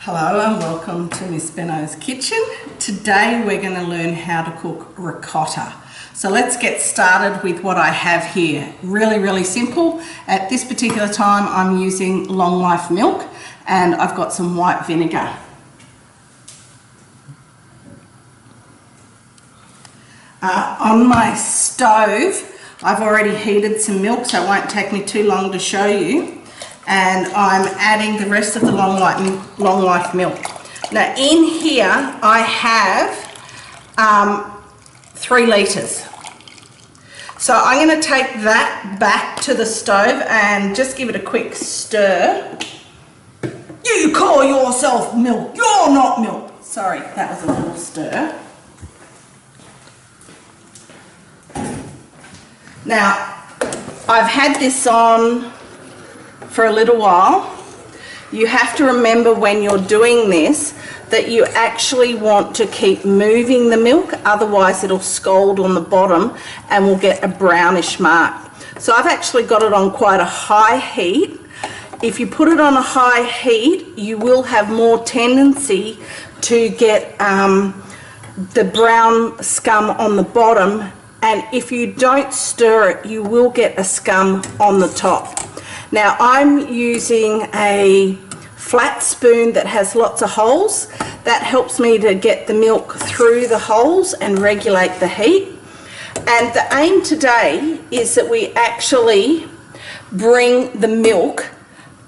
Hello and welcome to Ms Benaud's kitchen. Today we're going to learn how to cook ricotta. So let's get started with what I have here. Really simple. At this particular time I'm using long life milk and I've got some white vinegar. On my stove I've already heated some milk, so it won't take me too long to show you. And I'm adding the rest of the long life milk. Now in here I have 3 litres. So I'm going to take that back to the stove and just give it a quick stir. You call yourself milk, you're not milk. Sorry, that was a little stir. Now I've had this on for a little while. You have to remember when you're doing this that you actually want to keep moving the milk, otherwise it'll scald on the bottom and we'll get a brownish mark. So I've actually got it on quite a high heat. If you put it on a high heat, you will have more tendency to get the brown scum on the bottom, and if you don't stir it, you will get a scum on the top. Now I'm using a flat spoon that has lots of holes. That helps me to get the milk through the holes and regulate the heat. And the aim today is that we actually bring the milk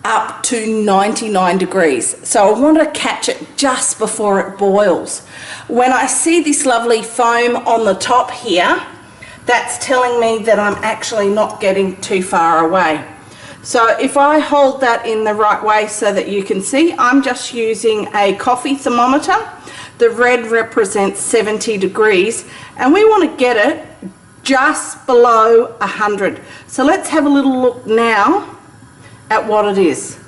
up to 99 degrees. So I want to catch it just before it boils. When I see this lovely foam on the top here, that's telling me that I'm actually not getting too far away. So if I hold that in the right way so that you can see, I'm just using a coffee thermometer. The red represents 70 degrees and we want to get it just below 100. So let's have a little look now at what it is.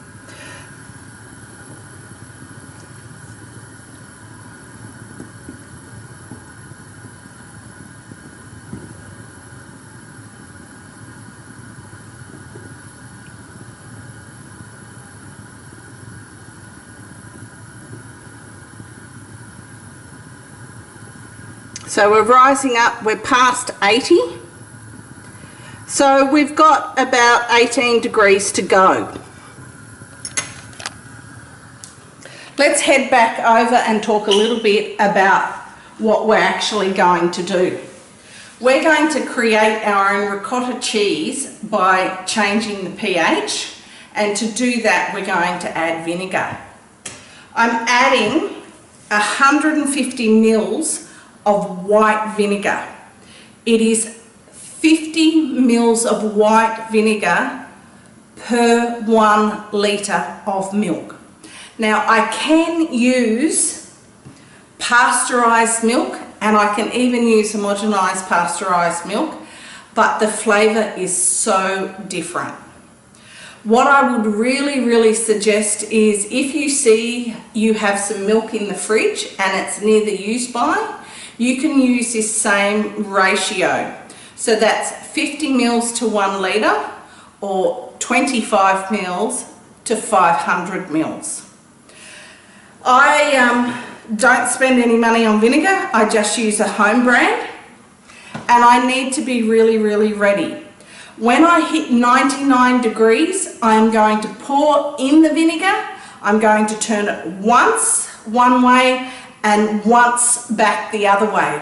So we're rising up, we're past 80. So we've got about 18 degrees to go. Let's head back over and talk a little bit about what we're actually going to do. We're going to create our own ricotta cheese by changing the pH, and to do that we're going to add vinegar. I'm adding 150 mils of white vinegar. It is 50 mils of white vinegar per 1 litre of milk. Now I can use pasteurised milk and I can even use homogenised pasteurised milk, but the flavour is so different. What I would really suggest is, if you see you have some milk in the fridge and it's near the use by, you can use this same ratio. So that's 50 mils to 1 litre or 25 mils to 500 mils. I don't spend any money on vinegar, I just use a home brand, and I need to be really ready. When I hit 99 degrees, I'm going to pour in the vinegar. I'm going to turn it once one way and once back the other way.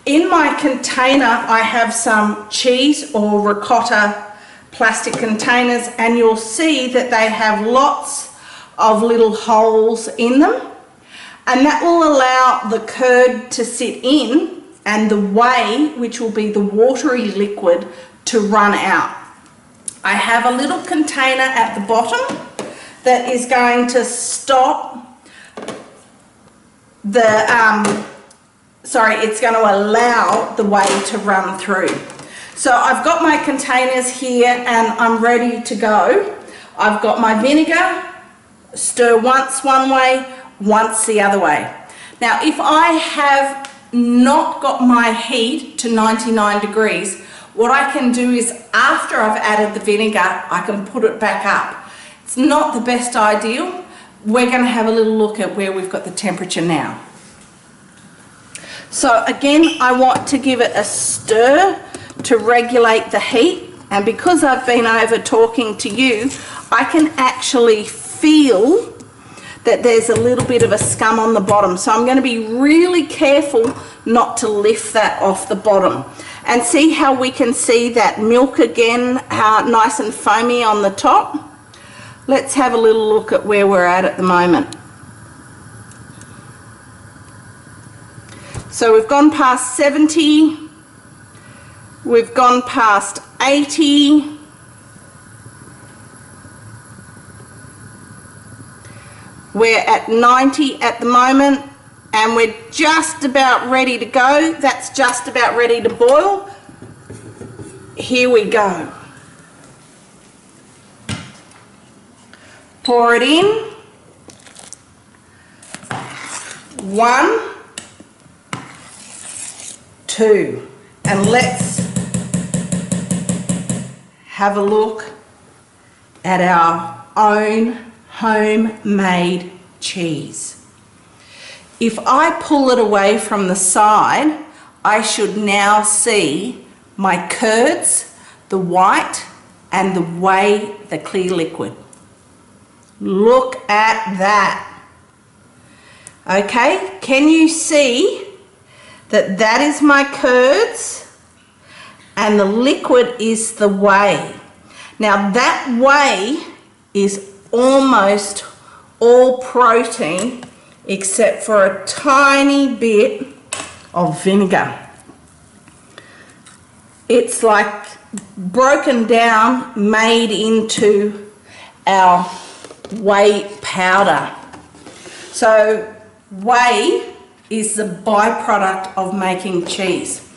In my container I have some cheese or ricotta plastic containers, and you'll see that they have lots of little holes in them, and that will allow the curd to sit in and the whey, which will be the watery liquid, to run out. I have a little container at the bottom that is going to stop it's going to allow the whey to run through. So I've got my containers here and I'm ready to go. I've got my vinegar, stir once one way, once the other way. Now if I have not got my heat to 99 degrees, what I can do is, after I've added the vinegar, I can put it back up. It's not the best ideal, we're going to have a little look at where we've got the temperature now. So again, I want to give it a stir to regulate the heat, and because I've been over talking to you, I can actually feel that there's a little bit of a scum on the bottom. So I'm going to be really careful not to lift that off the bottom. And see how we can see that milk again, nice and foamy on the top? Let's have a little look at where we're at the moment. So we've gone past 70, we've gone past 80, we're at 90 at the moment, and we're just about ready to go. That's just about ready to boil. Here we go. Pour it in. 1, 2, and let's have a look at our own homemade cheese. If I pull it away from the side, I should now see my curds, the white, and the whey, the clear liquid. Look at that. Okay, can you see that that is my curds and the liquid is the whey? Now that whey is almost all protein except for a tiny bit of vinegar. It's like broken down, made into our whey powder. So whey is the byproduct of making cheese.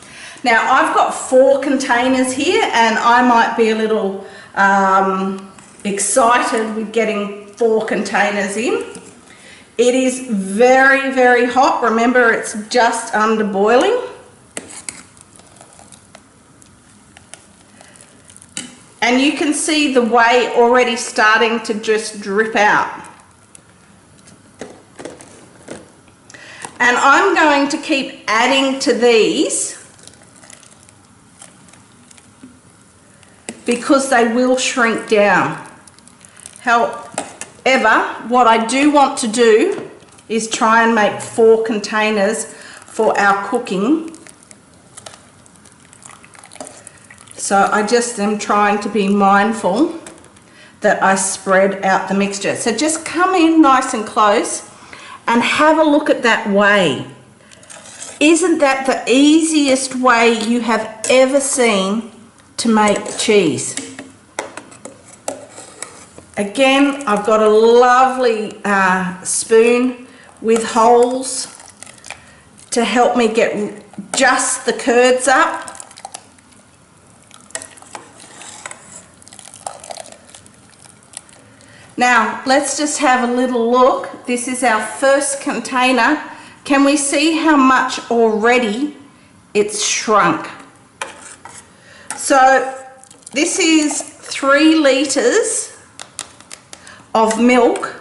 Now I've got 4 containers here, and I might be a little excited with getting 4 containers in. It is very, very hot. Remember, it's just under boiling. And you can see the whey already starting to just drip out. And I'm going to keep adding to these because they will shrink down. However, what I do want to do is try and make 4 containers for our cooking. So I just am trying to be mindful that I spread out the mixture. So just come in nice and close and have a look at that whey. Isn't that the easiest way you have ever seen to make cheese? Again, I've got a lovely spoon with holes to help me get just the curds up. Now, let's just have a little look. This is our first container. Can we see how much already it's shrunk? So, this is 3 litres of milk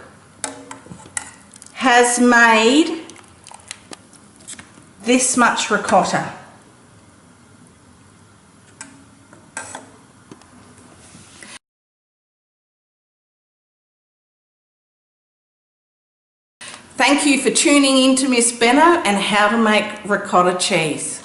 has made this much ricotta. Thank you for tuning in to Ms Benaud and how to make ricotta cheese.